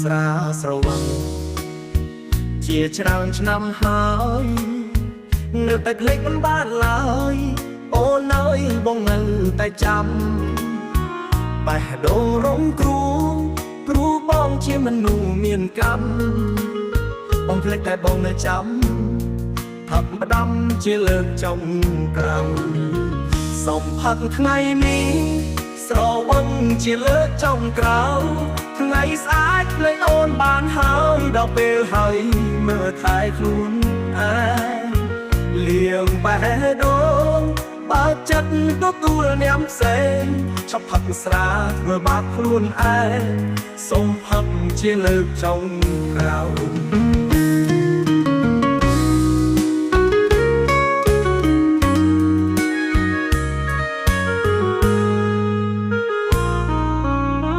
ស្រាស្រវឹងជាច្រើនឆ្នាំហើយនៅតែភ្លេចមិនបានឡើយអូនអើយបងនៅតែចាំបេះដូងរងគ្រូបងជាមនុស្សមានកម្មបងភ្លេចតែបងនៅចាំផឹកផ្ដាំជាលើកចុងក្រោយសូមផឹកថ្ងៃនេះស្រវឹងជាលើកចុងក្រោយថ្ងៃស្អាតភ្លេចអូនបានហើយដល់ពេលហើយមើលថែខ្លួនឯងលៀងបេះដូងបើចិត្តទទួលញ៉ាំផ្សេងឈប់ផឹកស្រាធ្វើបាបខ្លួនឯងសូមផឹកជាលើកចុងក្រោយ